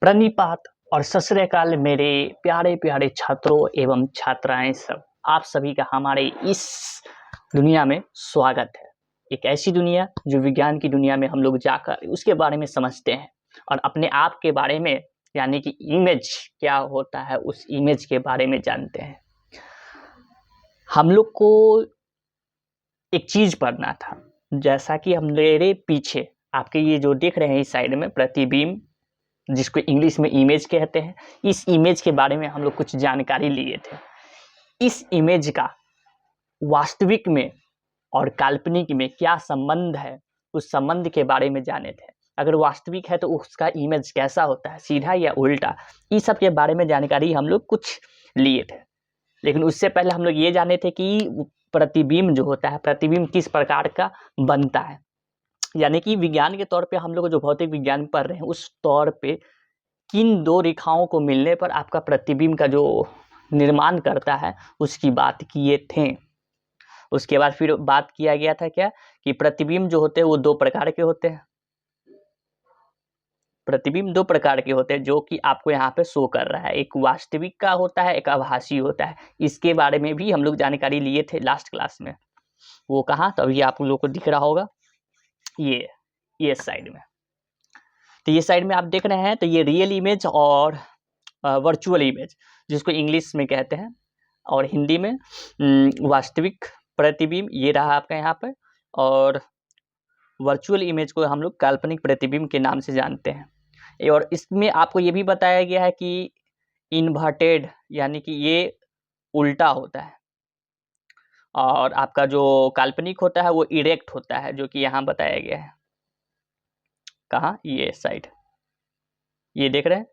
प्रणिपात और सत श्री अकाल मेरे प्यारे प्यारे छात्रों एवं छात्राएं सब, आप सभी का हमारे इस दुनिया में स्वागत है। एक ऐसी दुनिया जो विज्ञान की दुनिया में हम लोग जाकर उसके बारे में समझते हैं और अपने आप के बारे में यानी कि इमेज क्या होता है उस इमेज के बारे में जानते हैं। हम लोग को एक चीज पढ़ना था, जैसा कि हम मेरे पीछे आपके ये जो देख रहे हैं इस साइड में प्रतिबिंब, जिसको इंग्लिश में इमेज कहते हैं, इस इमेज के बारे में हम लोग कुछ जानकारी लिए थे। इस इमेज का वास्तविक में और काल्पनिक में क्या संबंध है, उस संबंध के बारे में जाने थे। अगर वास्तविक है तो उसका इमेज कैसा होता है, सीधा या उल्टा, इस सब के बारे में जानकारी हम लोग कुछ लिए थे। लेकिन उससे पहले हम लोग ये जाने थे कि प्रतिबिंब जो होता है, प्रतिबिंब किस प्रकार का बनता है। यानी कि विज्ञान के तौर पे हम लोग जो भौतिक विज्ञान पढ़ रहे हैं उस तौर पे किन दो रेखाओं को मिलने पर आपका प्रतिबिंब का जो निर्माण करता है उसकी बात किए थे। उसके बाद फिर बात किया गया था क्या कि प्रतिबिंब जो होते हैं वो दो प्रकार के होते हैं। प्रतिबिंब दो प्रकार के होते हैं जो कि आपको यहाँ पे शो कर रहा है, एक वास्तविक का होता है, एक आभासी होता है। इसके बारे में भी हम लोग जानकारी लिए थे लास्ट क्लास में। वो कहाँ, तो अभी आप लोगों को दिख रहा होगा ये साइड में। तो ये साइड में आप देख रहे हैं, तो ये रियल इमेज और वर्चुअल इमेज जिसको इंग्लिश में कहते हैं और हिंदी में वास्तविक प्रतिबिंब, ये रहा आपका यहाँ पर। और वर्चुअल इमेज को हम लोग काल्पनिक प्रतिबिंब के नाम से जानते हैं। और इसमें आपको ये भी बताया गया है कि इन्वर्टेड यानी कि ये उल्टा होता है और आपका जो काल्पनिक होता है वो इरेक्ट होता है, जो कि यहाँ बताया गया है। कहाँ, ये साइड, ये देख रहे हैं,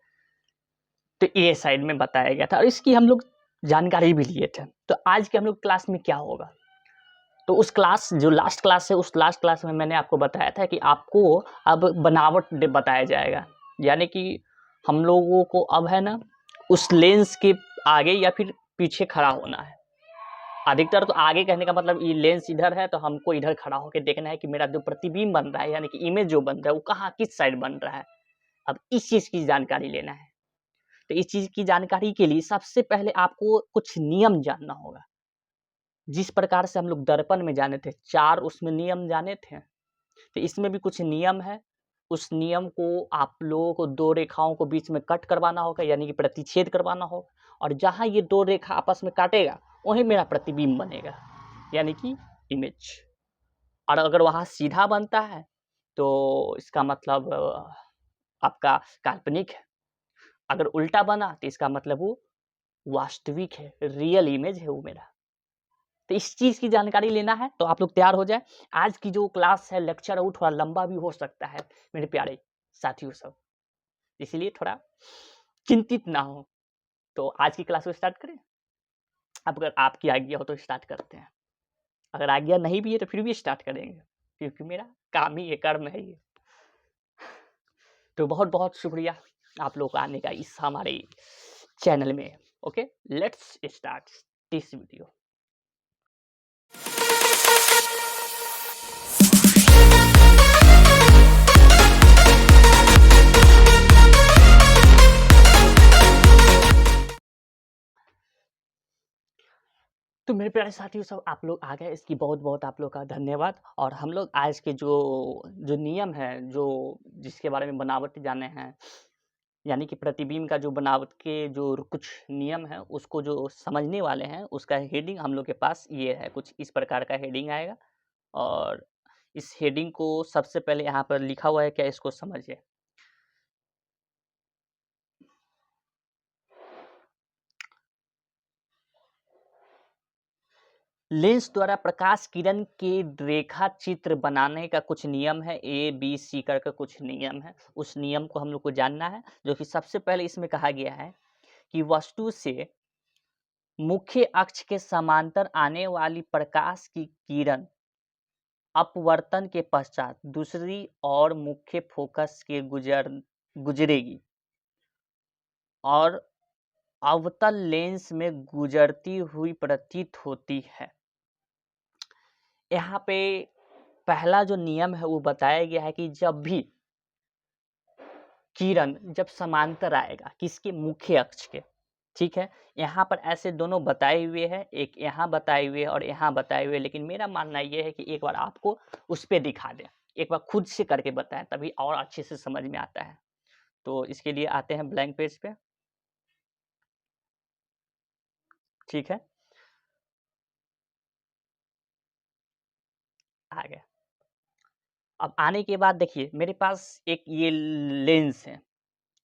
तो ये साइड में बताया गया था और इसकी हम लोग जानकारी भी लिए थे। तो आज के हम लोग क्लास में क्या होगा, तो उस क्लास जो लास्ट क्लास है उस लास्ट क्लास में मैंने आपको बताया था कि आपको अब बनावट बताया जाएगा। यानी कि हम लोगों को अब है ना उस लेंस के आगे या फिर पीछे खड़ा होना है। अधिकतर तो आगे कहने का मतलब ये लेंस इधर है तो हमको इधर खड़ा होकर देखना है कि मेरा जो प्रतिबिंब बन रहा है यानी कि इमेज जो बन रहा है वो कहाँ किस साइड बन रहा है। अब इस चीज की जानकारी लेना है। तो इस चीज की जानकारी के लिए सबसे पहले आपको कुछ नियम जानना होगा। जिस प्रकार से हम लोग दर्पण में जाने थे, 4 उसमें नियम जाने थे, तो इसमें भी कुछ नियम है। उस नियम को आप लोगों को दो रेखाओं को बीच में कट करवाना होगा यानी कि प्रतिच्छेद करवाना होगा, और जहां ये दो रेखा आपस में काटेगा वहीं मेरा प्रतिबिंब बनेगा यानी कि इमेज। और अगर वहां सीधा बनता है तो इसका मतलब आपका काल्पनिक है। अगर उल्टा बना तो इसका मतलब वो वास्तविक है, रियल इमेज है वो मेरा। तो इस चीज की जानकारी लेना है तो आप लोग तैयार हो जाए। आज की जो क्लास है, लेक्चर है, वो थोड़ा लंबा भी हो सकता है मेरे प्यारे साथियों सब, इसलिए थोड़ा चिंतित ना हो। तो आज की क्लास को स्टार्ट करें। अब अगर आपकी आज्ञा हो तो स्टार्ट करते हैं, अगर आज्ञा नहीं भी है तो फिर भी स्टार्ट करेंगे क्योंकि मेरा काम ही है, कर्म है ये। तो बहुत बहुत शुक्रिया आप लोग का आने का इस हमारे चैनल में। Okay, let's start this video. तो मेरे प्यारे साथियों सब, आप लोग आ गए, इसकी बहुत बहुत आप लोग का धन्यवाद। और हम लोग आज के जो नियम है, जो जिसके बारे में बनावट जाने हैं, यानी कि प्रतिबिंब का जो बनावट के जो कुछ नियम है उसको जो समझने वाले हैं, उसका हेडिंग हम लोग के पास ये है, कुछ इस प्रकार का हेडिंग आएगा। और इस हेडिंग को सबसे पहले यहाँ पर लिखा हुआ है क्या, इसको समझिए। लेंस द्वारा प्रकाश किरण के रेखा चित्र बनाने का कुछ नियम है, ABC करके कुछ नियम है। उस नियम को हम लोग को जानना है, जो कि सबसे पहले इसमें कहा गया है कि वस्तु से मुख्य अक्ष के समांतर आने वाली प्रकाश की किरण अपवर्तन के पश्चात दूसरी और मुख्य फोकस के गुजरेगी और अवतल लेंस में गुजरती हुई प्रतीत होती है। यहाँ पे पहला जो नियम है वो बताया गया है कि जब भी किरण जब समांतर आएगा किसके, मुख्य अक्ष के, ठीक है। यहाँ पर ऐसे दोनों बताए हुए हैं, एक यहाँ बताए हुए और यहाँ बताए हुए, लेकिन मेरा मानना ये है कि एक बार आपको उस पे दिखा दें, एक बार खुद से करके बताएं, तभी और अच्छे से समझ में आता है। तो इसके लिए आते हैं ब्लैंक पेज पे, ठीक है, आ गया। अब आने के बाद देखिए मेरे पास एक ये लेंस है,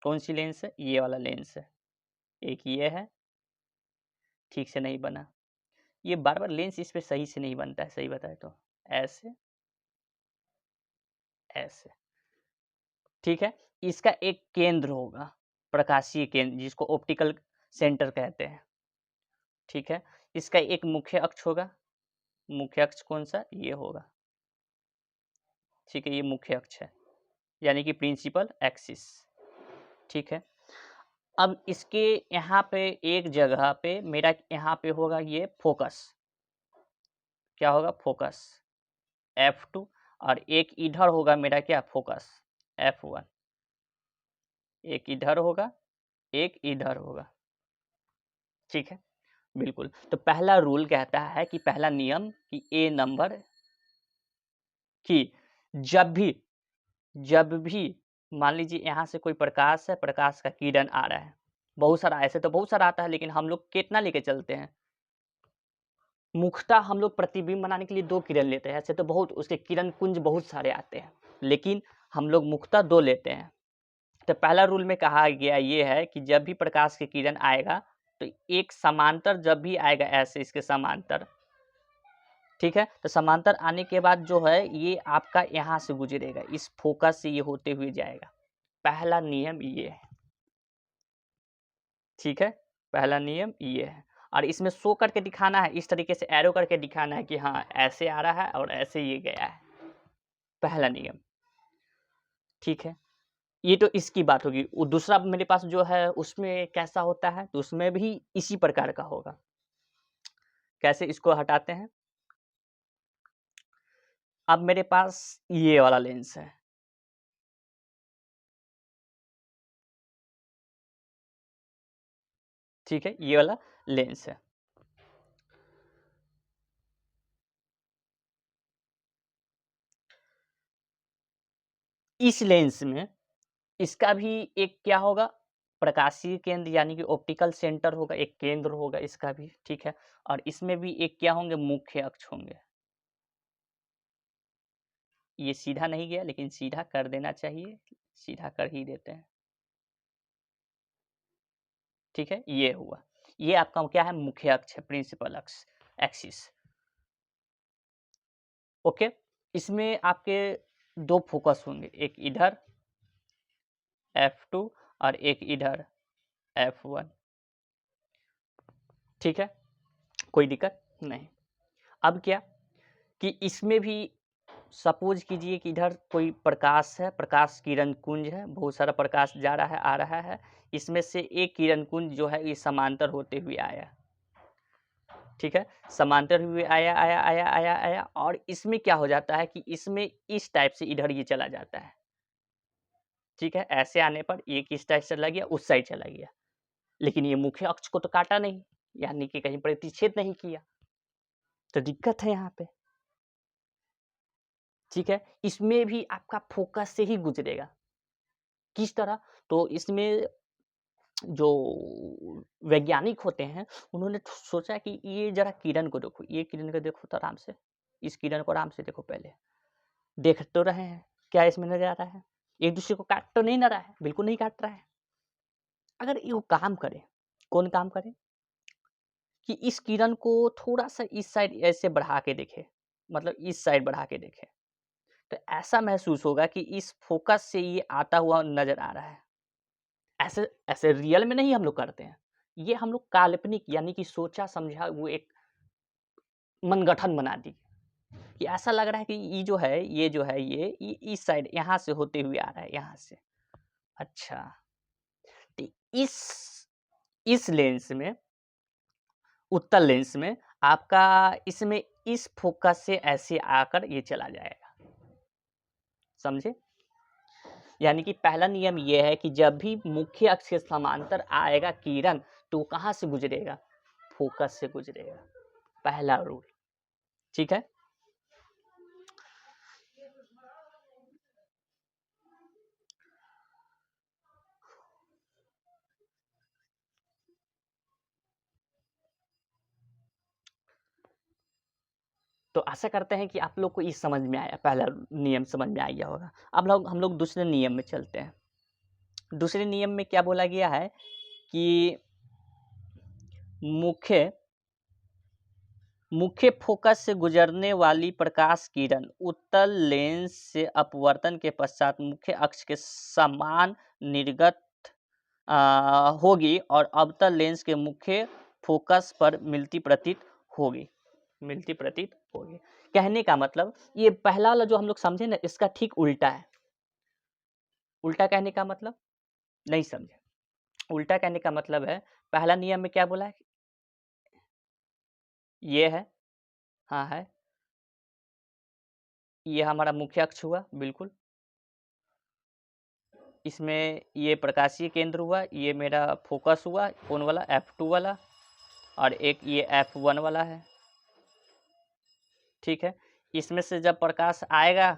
कौन सी लेंस है, ये वाला लेंस है, एक ये है, ठीक से नहीं बना, ये बार बार लेंस इस पे सही से नहीं बनता है, सही बताए तो ऐसे ऐसे, ठीक है। इसका एक केंद्र होगा, प्रकाशीय केंद्र, जिसको ऑप्टिकल सेंटर कहते हैं, ठीक है। इसका एक मुख्य अक्ष होगा, मुख्य अक्ष कौन सा, ये होगा, ठीक है, ये मुख्य अक्ष है, यानी कि प्रिंसिपल एक्सिस, ठीक है। अब इसके यहाँ पे एक जगह पे मेरा यहाँ पे होगा ये फोकस, क्या होगा, फोकस F2, और एक इधर होगा मेरा क्या, फोकस F1, एक इधर होगा, एक इधर होगा, ठीक है, बिल्कुल। तो पहला रूल कहता है कि पहला नियम कि ए नंबर कि जब भी मान लीजिए यहाँ से कोई प्रकाश है, प्रकाश का किरण आ रहा है, बहुत सारा, ऐसे तो बहुत सारा आता है, लेकिन हम लोग कितना लेके चलते हैं, मुख्यतः हम लोग प्रतिबिंब बनाने के लिए 2 किरण लेते हैं, ऐसे तो बहुत उसके किरण कुंज बहुत सारे आते हैं, लेकिन हम लोग मुख्यतः 2 लेते हैं। तो पहला रूल में कहा गया ये है कि जब भी प्रकाश के किरण आएगा तो एक समांतर जब भी आएगा, ऐसे इसके समांतर, ठीक है, तो समांतर आने के बाद जो है ये आपका यहाँ से गुजरेगा, इस फोकस से ये होते हुए जाएगा, पहला नियम ये है, ठीक है, पहला नियम ये है। और इसमें शो करके दिखाना है, इस तरीके से एरो करके दिखाना है कि हाँ ऐसे आ रहा है और ऐसे ये गया है, पहला नियम, ठीक है। ये तो इसकी बात होगी। दूसरा मेरे पास जो है उसमें कैसा होता है, तो उसमें भी इसी प्रकार का होगा, कैसे, इसको हटाते हैं। अब मेरे पास ये वाला लेंस है, ठीक है, ये वाला लेंस है, इस लेंस में इसका भी एक क्या होगा, प्रकाशीय केंद्र, यानी कि ऑप्टिकल सेंटर होगा, एक केंद्र होगा इसका भी, ठीक है। और इसमें भी एक क्या होंगे, मुख्य अक्ष होंगे। ये सीधा नहीं गया, लेकिन सीधा कर देना चाहिए, सीधा कर ही देते हैं, ठीक है, ये हुआ, ये आपका क्या है, मुख्य अक्ष है, प्रिंसिपल अक्ष, एक्सिस, ओके। इसमें आपके 2 फोकस होंगे, एक इधर F2 और एक इधर F1, ठीक है, कोई दिक्कत नहीं। अब क्या कि इसमें भी सपोज कीजिए कि इधर कोई प्रकाश है, प्रकाश किरण कुंज है, बहुत सारा प्रकाश जा रहा है, आ रहा है, इसमें से एक किरण कुंज जो है ये समांतर होते हुए आया, ठीक है, समांतर हुए आया आया आया आया आया, और इसमें क्या हो जाता है कि इसमें इस टाइप से इधर ये चला जाता है, ठीक है, ऐसे आने पर एक इस टाइप से चला गया, उस साइड चला गया, लेकिन ये मुख्य अक्ष को तो काटा नहीं, यानी कि कहीं प्रतिच्छेद नहीं किया, तो दिक्कत है यहाँ पे, ठीक है। इसमें भी आपका फोकस से ही गुजरेगा, किस तरह, तो इसमें जो वैज्ञानिक होते हैं उन्होंने सोचा कि ये जरा किरण को देखो, ये किरण को देखो तो आराम से, इस किरण को आराम से देखो, पहले देख तो रहे हैं क्या इसमें नजर आ रहा है, एक दूसरे को काट तो नहीं ना रहा है, बिल्कुल नहीं काट रहा है। अगर ये काम करे, कौन काम करे कि इस किरण को थोड़ा सा इस साइड ऐसे बढ़ा के देखे, मतलब इस साइड बढ़ा के देखे, तो ऐसा महसूस होगा कि इस फोकस से ये आता हुआ नजर आ रहा है, ऐसे ऐसे रियल में नहीं हम लोग करते हैं, ये हम लोग काल्पनिक, यानी कि सोचा समझा वो एक मनगठन बना दी, कि ऐसा लग रहा है कि ये जो है, ये जो है, ये इस साइड यहाँ से होते हुए आ रहा है, यहाँ से, अच्छा, तो इस लेंस में, उत्तल लेंस में आपका, इसमें इस फोकस से ऐसे आकर ये चला जाएगा, समझे। यानी कि पहला नियम ये है कि जब भी मुख्य अक्ष के समांतर आएगा किरण तो कहाँ से गुजरेगा, फोकस से गुजरेगा, पहला रूल। ठीक है, तो आशा करते हैं कि आप लोग को ये समझ में आया, पहला नियम समझ में आ गया होगा। अब हम लोग दूसरे नियम में चलते हैं। दूसरे नियम में क्या बोला गया है कि मुख्य फोकस से गुजरने वाली प्रकाश किरण उत्तल लेंस से अपवर्तन के पश्चात मुख्य अक्ष के समान निर्गत होगी और अवतल लेंस के मुख्य फोकस पर मिलती प्रतीत होगी। कहने का मतलब ये पहला वाला जो हम लोग समझे ना, इसका ठीक उल्टा है। उल्टा कहने का मतलब नहीं समझे। उल्टा कहने का मतलब है, पहला नियम में क्या बोला है, ये है, हाँ है, ये हमारा मुख्य अक्ष हुआ, बिल्कुल। इसमें ये प्रकाशीय केंद्र हुआ, ये मेरा फोकस हुआ, कौन वाला, F2 वाला, और एक ये F1 वाला है। ठीक है, इसमें से जब प्रकाश आएगा,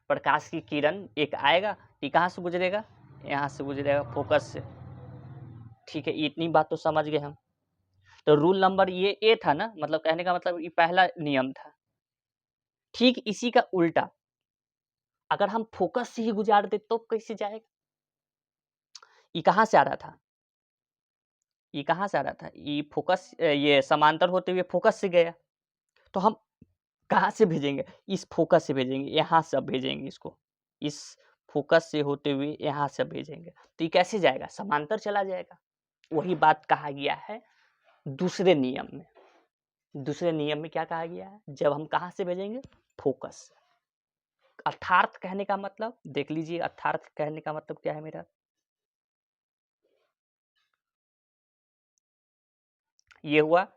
प्रकाश की किरण एक आएगा, ये कहाँ से गुजरेगा, यहाँ से गुजरेगा, फोकस से। ठीक है, इतनी बात तो समझ गए हम। तो रूल नंबर ये ए था ना, मतलब कहने का मतलब ये पहला नियम था। ठीक इसी का उल्टा, अगर हम फोकस से ही गुजार दे तो कैसे जाएगा, ये कहाँ से आ रहा था, ये कहाँ से आ रहा था, ये फोकस, ये समांतर होते हुए फोकस से गया, तो हम कहाँ से भेजेंगे, इस फोकस से भेजेंगे, यहाँ से भेजेंगे इसको, इस फोकस से होते हुए यहाँ से भेजेंगे, तो ये कैसे जाएगा, समांतर चला जाएगा। वही बात कहा गया है दूसरे नियम में। दूसरे नियम में क्या कहा गया है, जब हम कहाँ से भेजेंगे, फोकस। अर्थार्थ कहने का मतलब देख लीजिए, अर्थार्थ कहने का मतलब क्या है मेरा, ये हुआ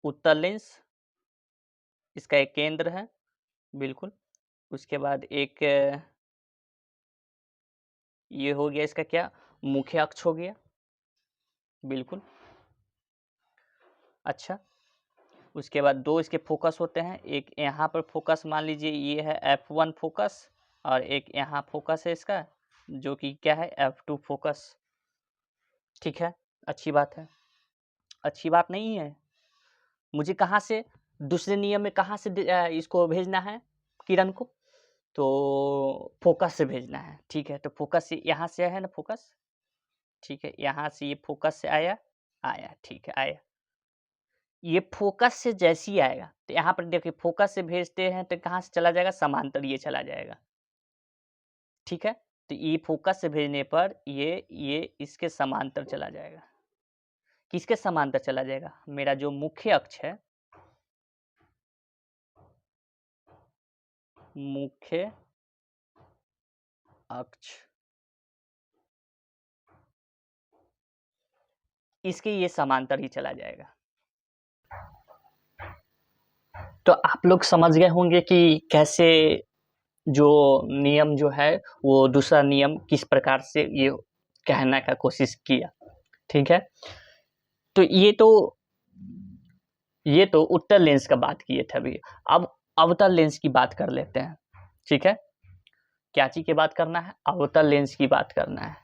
उत्तल लेंस, इसका एक केंद्र है, बिल्कुल। उसके बाद एक ये हो गया, इसका क्या, मुख्य अक्ष हो गया, बिल्कुल। अच्छा, उसके बाद दो इसके फोकस होते हैं, एक यहाँ पर फोकस मान लीजिए ये है F1 फोकस, और एक यहाँ फोकस है इसका, जो कि क्या है, F2 फोकस। ठीक है, अच्छी बात है, अच्छी बात नहीं है। मुझे कहाँ से, दूसरे नियम में कहाँ से इसको भेजना है, किरण को, तो फोकस से भेजना है। ठीक है, तो फोकस से यहाँ से है ना, फोकस। ठीक है, यहाँ से ये फोकस से आया, ठीक है, आया। ये फोकस से जैसे ही आएगा, तो यहाँ पर देखिए फोकस से भेजते हैं तो कहाँ से चला जाएगा, समांतर ये चला जाएगा। ठीक है, तो ये फोकस से भेजने पर ये इसके समांतर चला जाएगा। किसके समांतर चला जाएगा, मेरा जो मुख्य अक्ष है, मुख्य अक्ष, इसके ये समांतर ही चला जाएगा। तो आप लोग समझ गए होंगे कि कैसे जो नियम जो है वो दूसरा नियम किस प्रकार से ये कहने का कोशिश किया। ठीक है, तो ये तो उत्तल लेंस का बात किए थे अभी। अब अवतल लेंस की बात कर लेते हैं। ठीक है, क्या चीज की बात करना है, अवतल लेंस की बात करना है।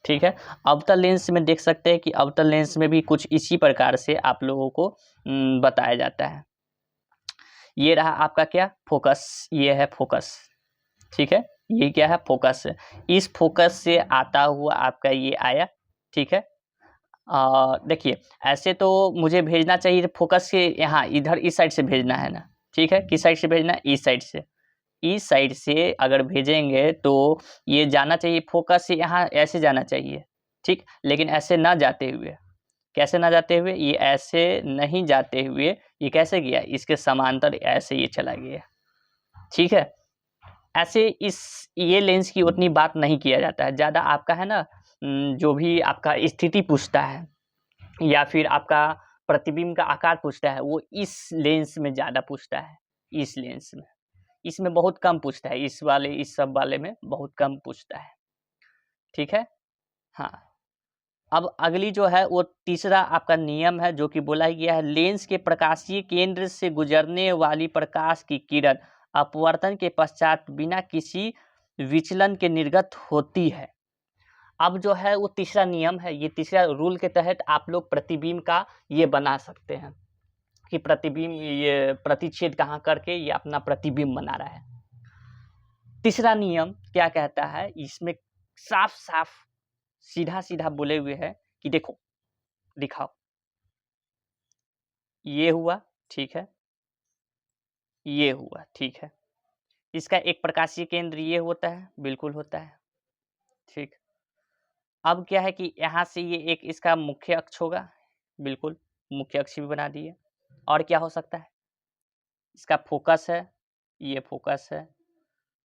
ठीक है, अवतल लेंस में देख सकते हैं कि अवतल लेंस में भी कुछ इसी प्रकार से आप लोगों को बताया जाता है। ये रहा आपका क्या, फोकस, ये है फोकस। ठीक है, ये क्या है, फोकस। इस फोकस से आता हुआ आपका ये आया। ठीक है, देखिए ऐसे तो मुझे भेजना चाहिए फोकस से यहाँ, इधर इस साइड से भेजना है ना। ठीक है, किस साइड से भेजना है, इस साइड से। इस साइड से अगर भेजेंगे तो ये जाना चाहिए फोकस से यहाँ, ऐसे जाना चाहिए। ठीक, लेकिन ऐसे ना जाते हुए, कैसे ना जाते हुए, ये ऐसे नहीं जाते हुए ये कैसे गया, इसके समांतर ऐसे ये चला गया। ठीक है, ऐसे ये लेंस की उतनी बात नहीं किया जाता है ज़्यादा। आपका है ना, जो भी आपका स्थिति पूछता है या फिर आपका प्रतिबिंब का आकार पूछता है, वो इस लेंस में ज़्यादा पूछता है, इस लेंस में। इसमें बहुत कम पूछता है, इस सब वाले में बहुत कम पूछता है। ठीक है, हाँ। अब अगली जो है वो तीसरा आपका नियम है जो कि बोला गया है, लेंस के प्रकाशीय केंद्र से गुजरने वाली प्रकाश की किरण अपवर्तन के पश्चात बिना किसी विचलन के निर्गत होती है। अब जो है वो तीसरा नियम है, ये तीसरा रूल के तहत आप लोग प्रतिबिंब का ये बना सकते हैं कि प्रतिबिंब ये प्रतिच्छेद कहाँ करके ये अपना प्रतिबिंब बना रहा है। तीसरा नियम क्या कहता है, इसमें साफ साफ सीधा सीधा बोले हुए है कि देखो दिखाओ, ये हुआ, ठीक है, ये हुआ, ठीक है, इसका एक प्रकाशीय केंद्र ये होता है, बिल्कुल होता है, ठीक। अब क्या है कि यहाँ से ये एक इसका मुख्य अक्ष होगा, बिल्कुल मुख्य अक्ष भी बना दिए। और क्या हो सकता है, इसका फोकस है, ये फोकस है,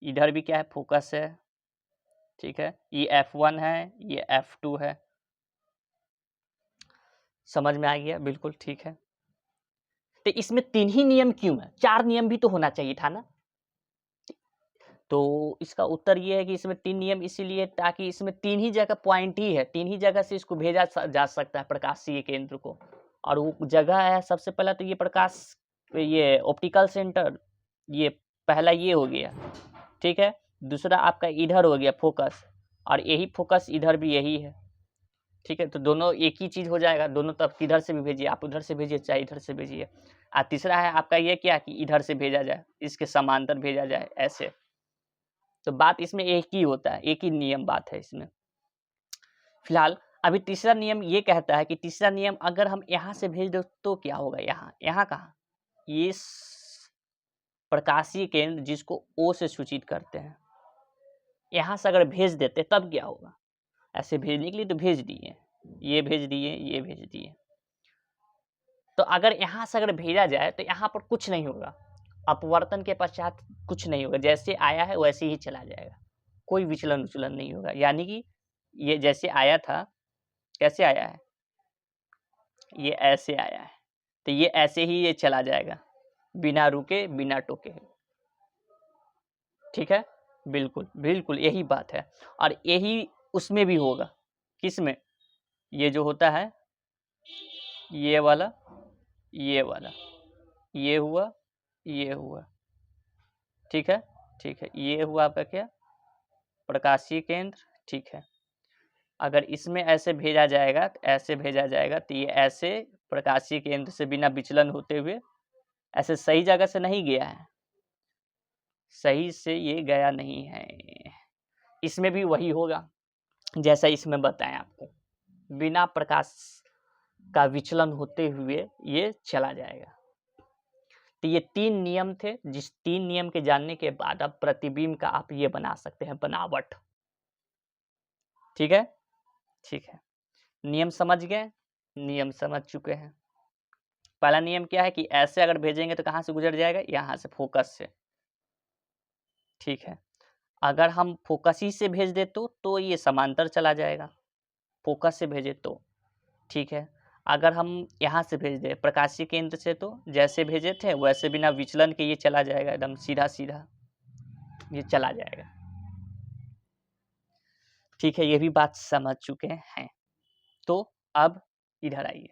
इधर भी क्या है, फोकस है, ठीक है, ये F1 है, ये F2 है। समझ में आ गया, बिल्कुल ठीक है। तो इसमें 3 ही नियम क्यों है, 4 नियम भी तो होना चाहिए था ना। तो इसका उत्तर ये है कि इसमें 3 नियम इसीलिए ताकि इसमें 3 ही जगह पॉइंट ही है, 3 ही जगह से इसको भेजा जा सकता है प्रकाशीय केंद्र को। और वो जगह है सबसे पहला तो ये प्रकाश, ये ऑप्टिकल सेंटर, ये पहला ये हो गया, ठीक है। दूसरा आपका इधर हो गया फोकस, और यही फोकस इधर भी यही है, ठीक है। तो दोनों एक ही चीज हो जाएगा, दोनों तरफ किधर से भी भेजिए, आप उधर से भेजिए चाहे इधर से भेजिए। और तीसरा है आपका ये क्या कि इधर से भेजा जाए, इसके समांतर भेजा जाए, ऐसे। तो बात इसमें एक ही होता है, एक ही नियम बात है इसमें। फिलहाल अभी तीसरा नियम ये कहता है कि तीसरा नियम अगर हम यहाँ से भेज दो तो क्या होगा, यहाँ कहाँ, ये प्रकाशीय केंद्र जिसको O से सूचित करते हैं, यहाँ से अगर भेज देते तब क्या होगा। ऐसे भेजने के लिए तो भेज दिए, ये भेज दिए, ये भेज दिए। तो अगर यहाँ से अगर भेजा जाए तो यहाँ पर कुछ नहीं होगा, अपवर्तन के पश्चात कुछ नहीं होगा, जैसे आया है वैसे ही चला जाएगा, कोई विचलन उचलन नहीं होगा। यानी कि ये जैसे आया था, कैसे आया है, ये ऐसे आया है, तो ये ऐसे ही ये चला जाएगा, बिना रुके बिना टोके, ठीक है। बिल्कुल बिल्कुल यही बात है। और यही उसमें भी होगा, किसमें, ये जो होता है ये वाला, ये वाला, ये हुआ, ये हुआ, ठीक है, ठीक है। ये हुआ आपका क्या, प्रकाशीय केंद्र, ठीक है। अगर इसमें ऐसे भेजा जाएगा, ऐसे भेजा जाएगा, तो ये ऐसे प्रकाशीय केंद्र से बिना विचलन होते हुए ऐसे सही जगह से नहीं गया है, सही से ये गया नहीं है। इसमें भी वही होगा जैसा इसमें बताएं आपको, बिना प्रकाश का विचलन होते हुए ये चला जाएगा। तो ये 3 नियम थे, जिस 3 नियम के जानने के बाद अब प्रतिबिंब का आप ये बना सकते हैं बनावट, ठीक है, ठीक है। नियम समझ गए, नियम समझ चुके हैं। पहला नियम क्या है कि ऐसे अगर भेजेंगे तो कहाँ से गुजर जाएगा, यहाँ से, फोकस से, ठीक है। अगर हम फोकस ही से भेज दे तो ये समांतर चला जाएगा, फोकस से भेजे तो, ठीक है। अगर हम यहाँ से भेज दें प्रकाशीय केंद्र से तो जैसे भेजे थे वैसे बिना विचलन के ये चला जाएगा, एकदम सीधा सीधा ये चला जाएगा, ठीक है। ये भी बात समझ चुके हैं। तो अब इधर आइए,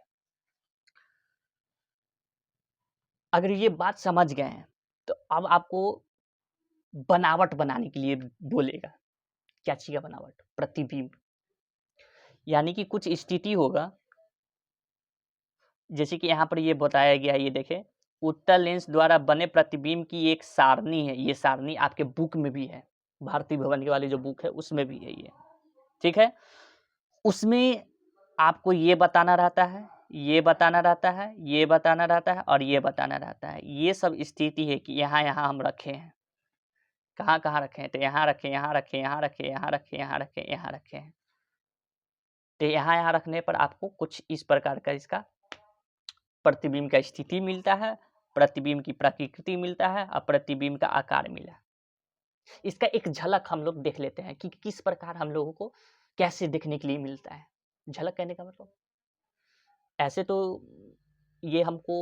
अगर ये बात समझ गए हैं तो अब आपको बनावट बनाने के लिए बोलेगा, क्या चाहिए बनावट, प्रतिबिंब। यानी कि कुछ स्थिति होगा, जैसे कि यहाँ पर ये बताया गया है, ये देखें, उत्तल लेंस द्वारा बने प्रतिबिंब की एक सारणी है, ये सारणी आपके बुक में भी है, भारतीय भवन के वाली जो बुक है उसमें भी है ये, ठीक है। उसमें आपको ये बताना रहता है, ये बताना रहता है, ये बताना रहता है, और ये बताना रहता है। ये सब स्थिति है कि यहाँ यहाँ हम रखे हैं, कहाँ कहाँ रखे हैं, तो यहाँ रखे, यहाँ रखे, यहाँ रखे, यहाँ रखे, यहाँ रखे, यहाँ रखे हैं। तो यहाँ यहाँ रखने पर आपको कुछ इस प्रकार का इसका प्रतिबिंब का स्थिति मिलता है, प्रतिबिंब की प्रकृति मिलता है, और प्रतिबिंब का आकार मिला। इसका एक झलक हम लोग देख लेते हैं कि किस प्रकार हम लोगों को कैसे देखने के लिए मिलता है। झलक कहने का मतलब, ऐसे तो ये हमको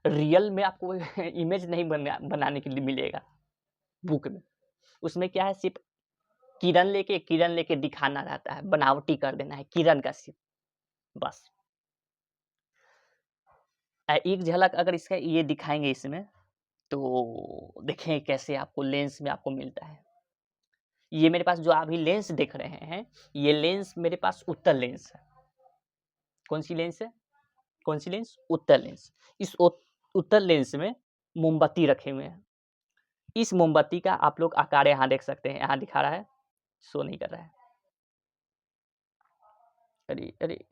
रियल में आपको इमेज नहीं बनाने के लिए मिलेगा बुक में। उसमें क्या है, सिर्फ किरण लेके दिखाना रहता है, बनावटी कर देना है किरण का सिर्फ, बस। एक झलक अगर इसका ये दिखाएंगे इसमें, तो देखें कैसे आपको लेंस में आपको मिलता है। ये मेरे पास जो अभी लेंस देख रहे हैं, ये लेंस मेरे पास उत्तल लेंस है। कौन सी लेंस है? कौन सी लेंस? उत्तल लेंस। इस उत्तल लेंस में मोमबत्ती रखे हुए हैं। इस मोमबत्ती का आप लोग आकार यहाँ देख सकते हैं, यहाँ दिखा रहा है, शो नहीं कर रहा है। अरे अरे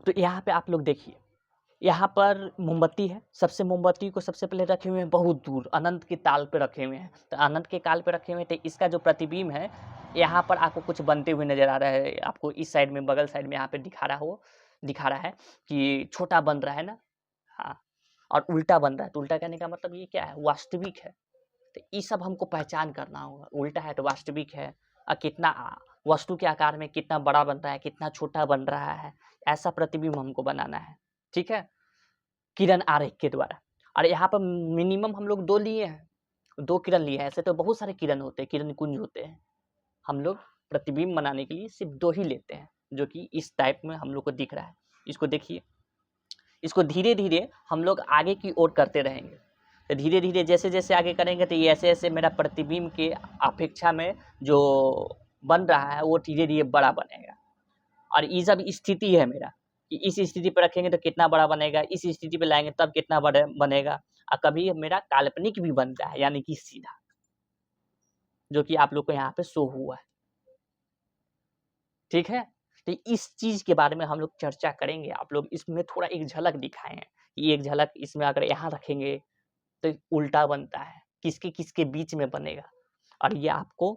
तो यहाँ पे आप लोग देखिए, यहाँ पर मोमबत्ती है। सबसे मोमबत्ती को सबसे पहले रखे हुए हैं बहुत दूर, अनंत के ताल पे रखे हुए हैं। तो अनंत के काल पे रखे हुए हैं, तो इसका जो प्रतिबिंब है, यहाँ पर आपको कुछ बनते हुए नजर आ रहा है। आपको इस साइड में, बगल साइड में यहाँ पे दिखा रहा है कि छोटा बन रहा है ना, हाँ, और उल्टा बन रहा है। तो उल्टा कहने का मतलब ये क्या है? वास्तविक है। तो ये सब हमको पहचान करना होगा। उल्टा है तो वास्तविक है, और कितना वस्तु के आकार में कितना बड़ा बन रहा है, कितना छोटा बन रहा है, ऐसा प्रतिबिंब हमको बनाना है। ठीक है, किरण आरेख के द्वारा। और यहाँ पर मिनिमम हम लोग 2 लिए हैं, 2 किरण लिए हैं। ऐसे तो बहुत सारे किरण होते हैं, किरण कुंज होते हैं। हम लोग प्रतिबिंब बनाने के लिए सिर्फ 2 ही लेते हैं, जो कि इस टाइप में हम लोग को दिख रहा है। इसको देखिए, इसको धीरे धीरे हम लोग आगे की ओर करते रहेंगे। तो धीरे धीरे जैसे जैसे आगे करेंगे, तो ये ऐसे ऐसे मेरा प्रतिबिंब के अपेक्षा में जो बन रहा है वो धीरे धीरे बड़ा बनेगा। और ये सब स्थिति है मेरा, कि इस स्थिति पर रखेंगे तो कितना बड़ा बनेगा, इस स्थिति पे लाएंगे तब कितना बड़ा बनेगा। और कभी मेरा काल्पनिक भी बनता है, यानी कि सीधा, जो कि आप लोग को यहाँ पे शो हुआ है। ठीक है, तो इस चीज के बारे में हम लोग चर्चा करेंगे। आप लोग इसमें थोड़ा एक झलक दिखाए हैं, कि एक झलक इसमें अगर यहाँ रखेंगे तो उल्टा बनता है, किसके किसके बीच में बनेगा। और ये आपको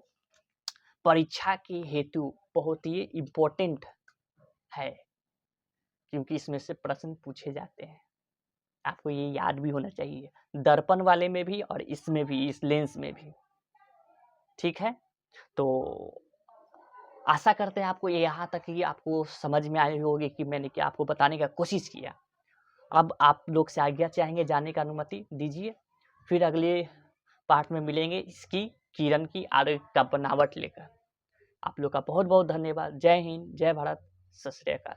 परीक्षा के हेतु बहुत ही इम्पोर्टेंट है, क्योंकि इसमें से प्रश्न पूछे जाते हैं। आपको ये याद भी होना चाहिए, दर्पण वाले में भी और इसमें भी, इस लेंस में भी। ठीक है, तो आशा करते हैं आपको ये यहाँ तक ही आपको समझ में आई होगी कि मैंने क्या आपको बताने का कोशिश किया। अब आप लोग से आज्ञा चाहेंगे, जाने का अनुमति दीजिए। फिर अगले पार्ट में मिलेंगे इसकी किरण की आरेख का बनावट लेकर। आप लोग का बहुत बहुत धन्यवाद। जय हिंद, जय भारत, सत श्री अकाल।